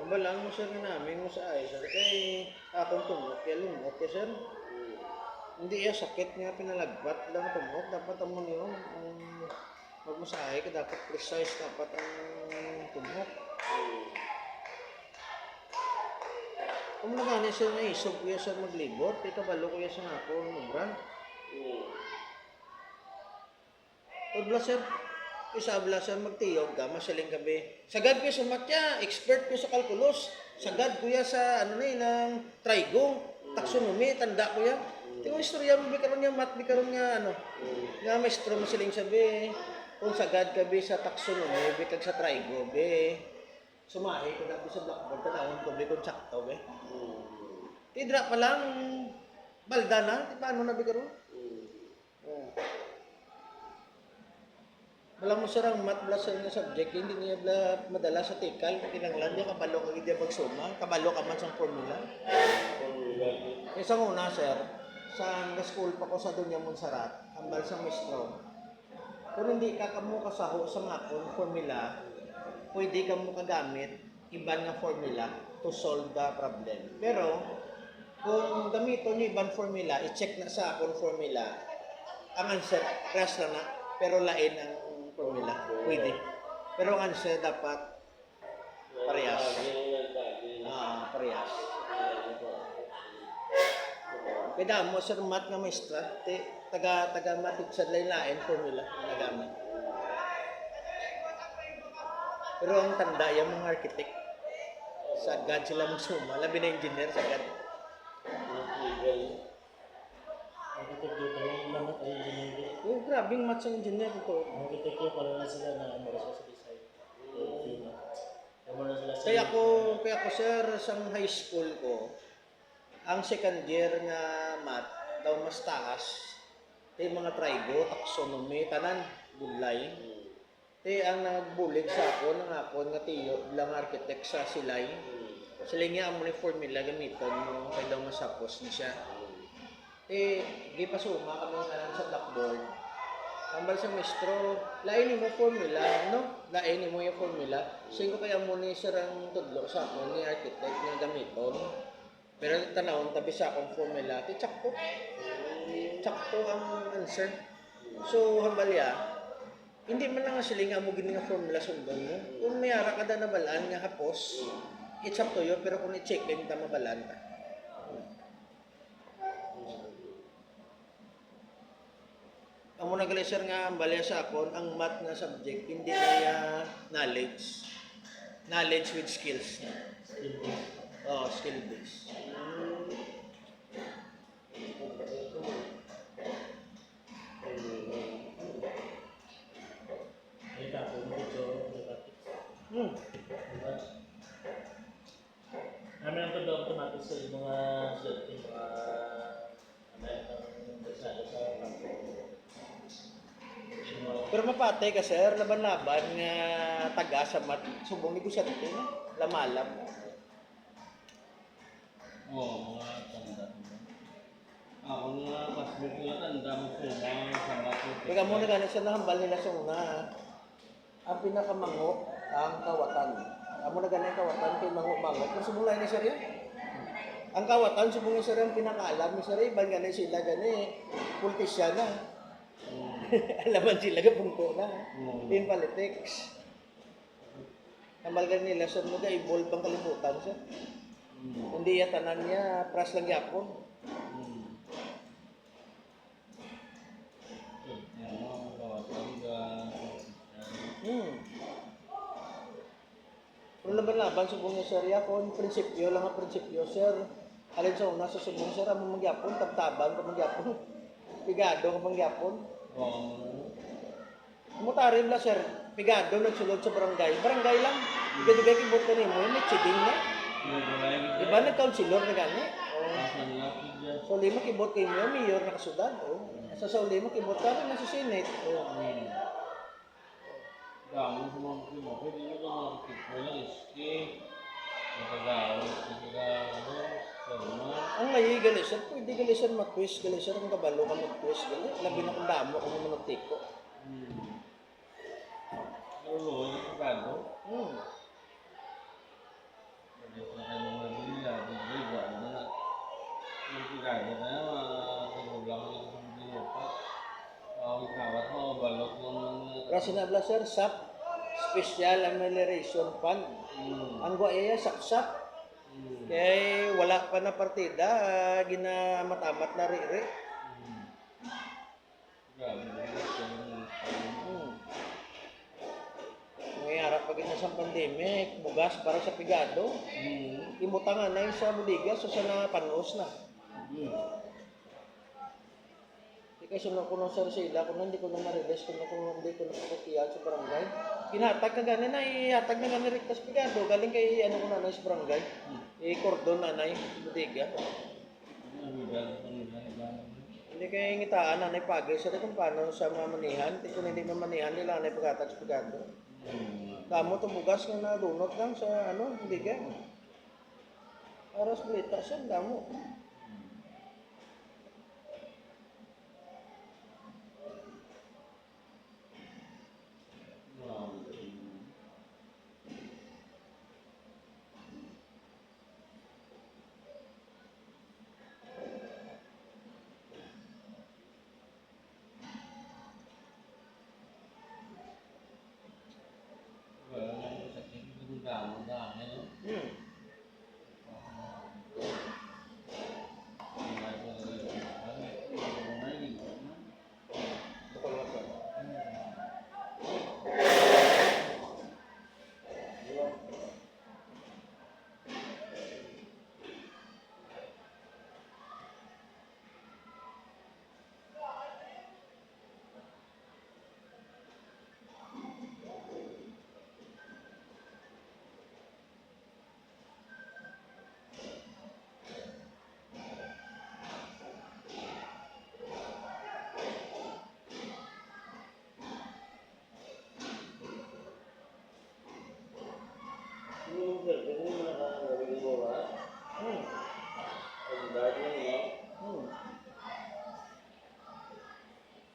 Kabalaan mo sir nga namin mo sa ay sir kay akong tumok kaya lumot kaya sir. Hindi ya sakit nga pinalagpat lang tumok dapat amo niyo magmasahe ka dapat precise dapat ang tumok. Kung nagani siya na isog kuya sir maglibot, kay kabalo kuya sa ako nubran. Odla sir, isa abla sir magtiyog ka, masaling gabi. Sagad kuya sa matya, expert kuya sa kalkulos. Sagad kuya sa ano na ng trigo, taxonomy, tanda kuya. Tingnan istorya mo bikaron niya mat bikaron nga ano. Nga maestro masaling sabi, kung sagad ka bi sa taxonomy, bikag sa trigo be. Sumahi ko dapat sa blackboard tanawon ko be kung sakto be. Tidra pa lang balda na, paano na bikaron? Wala mo sarang mat plus sa subject, hindi niya madala sa tikal, kinanglan niya kabalo ka hindi magsuma, kabalo ka man sa formula. Isa muna sir, sa school pa ko sa Dunya Montserrat, ambal sa maestro. Kung hindi ka kamo kasaho sa ngakon formula, pwede ka mo kagamit iban nga formula to solve the problem. Pero kung gamito niyo ibang formula, i-check na sa akong formula, ang answer crash na pero lain ang formula. Pwede. Pero ang answer dapat parehas. Parehas. Kaya mo sir mat nga maestra, taga mat teacher lain formula na gamit. Pero ang tanda yung mga architect, sagad sila magsuma, labi na engineer sagad. Oh, grabing mat sa engineer ito. Architect yung pala na sila na ano sa design. Kaya ko sir sa high school ko, ang second year nga math daw mas taas. Yung mga trigo, taxonomy, tanan, budlay. Ang nagbulig sa ako nga tiyo bilang architect sa Silay. Sila nga ang formula gamiton mo kaya daw masapos na siya. Di pa suma kami nga sa blackboard. Tambal sa maestro, lain mo formula, no? Lain mo yung formula. Singko kaya mo ni sarang tudlo sa ako ni architect nga gamiton. Pero tanawon tabi sa akong formula, tsakto. Tsakto ang answer. So hambalya, hindi man lang sila nga mo gini nga formula sundon mo. Kung mayara ka na balaan nga hapos, it's up to you, pero kung i-check din ta mabalaan ta. Ang muna sir nga balya sa akon, ang math na subject, hindi na knowledge. Knowledge with skills. Skill based. Namin ang pag-automatic sa mga setting sa Pero mapatay ka sir, laban-laban nga taga sa mat, subong negosyante na, lamalam. Oo, mga tanda. Ako nga, pasbog nga tanda mo sila sa bato. Kaya muna ganun siya nahambal nila sa una. Ang pinakamango, ang kawatan. Amo na ganun kawatan, kay mango-mango. Kung sumulay ni sir yan. Ang kawatan, subong ni sir ang pinakaalam ni sir, iban ganun sila ganun politisya na. Alaman sila kapungko na. In politics. Hambal ganun nila, sir mo ga-evolve ang kalibutan sir. Hindi ya tanan niya, pras lang yapon. Kung laban-laban subong niya sir, yakon, prinsipyo lang ang prinsipyo sir. Alin sa una sa subong sir, ang magyapon, tabtaban ka magyapon. Pigado ka magyapon. Mutarin la sir, pigado nagsulod sa barangay. Barangay lang, bigay kibot ka nimo, may chiding na. Iba nag-counselor na gani? So lima kibot kayo mo, mayor na kasudan. Sa lima kibot ka rin na sa Senate. Dami sa mga kimo, pwede nyo ka makikip mo lang iski. Magagawin, Ang layi galisan, pwede galisan mag-quiz, galisan ang kabalo ka mag-quiz, labi na kung damo kung managtiko. Lolo, hindi ka gado? Para sinabla sir, SAP, Special Amelioration Fund. Ang guaya sap-sap. Kaya wala pa na partida, ginamatamat na riri. Grabe, Nangyayarap pag sa pandemic, bugas para sa pigado. Imutangan na yung sa budiga, so sa napanos na. Kasi sunod ko nung sa sila, kung hindi ko na ma-release, kung hindi ko na pakatiyan sa barangay. Kinatag na gani na, ihatag na gani Rictas Pigado, galing kay ano ko nanay sa barangay. I-cordon nanay, budiga. Hindi kayo ngitaan nanay pagay, sa kung paano sa mamanihan, kung hindi mamanihan nila nanay pagkatag sa Pigado. Damo itong bugas nga nadunot lang sa ano, budiga. Aras balita siya, damo.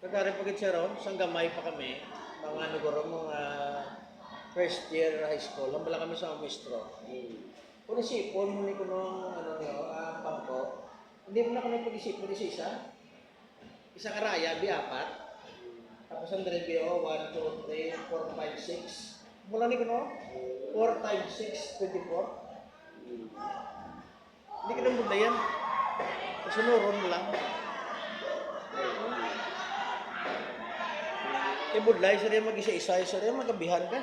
Kagari pagit siya ron, sang gamay pa kami, mga naguro, mga first year high school, hambala kami sa umistro. Kung isipon mo ni ko nung ano niyo, pangko, hindi mo na kami pag-isipon ni Sisa. Isang araya, bi-apat. Tapos ang review, 1, 2, 3, 4, 5, 6. Mula ni ko no? 4 times 6, 24. Hindi ka nang bundayan. Sunuron mo lang. Kaya budlay, sa rin mag-isa-isa, sa rin magabihan ka.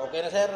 Okay na sir.